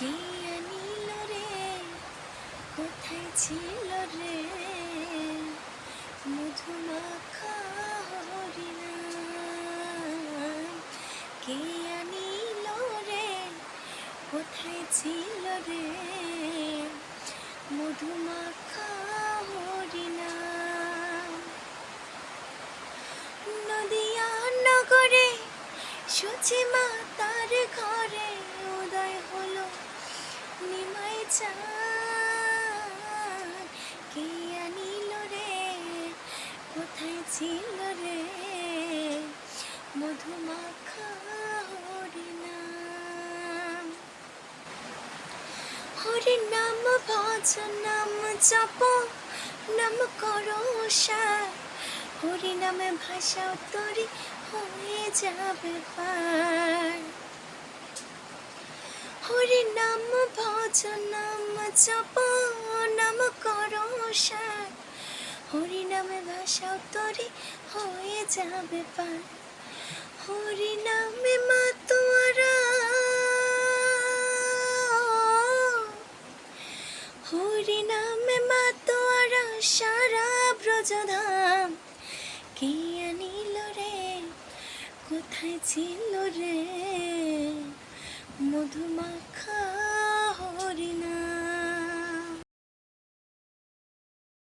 কে আনিল রে, কোথায় ছিল রে মধুমাখা হরিনাম? কে আনিল রে, কোথায় ছিল রে মধুমাখা হরিনাম? নদিয়া নগরে সূচি মাতার ঘরে উদয় হলো নিমাই চাঁদ। কে আনিল রে, কোথায় ছিল রে মধুমাখা হরিনাম? হরিনাম ভজ নাম জপ নাম করো সার, হরিনামে ভাষা তরি হয়ে যাবে পার। হরিনাম ভজ নাম জপ নাম করো সার, হরিনামে ভাষা তরি হয়ে যাবে পার। হরিনামে মাতোয়ারা, হরিনামে মাতোয়ারা সারা ব্রজধাম। কে আনিল রে, কোথায় ছিল রে মধুমাখা হরিনাম?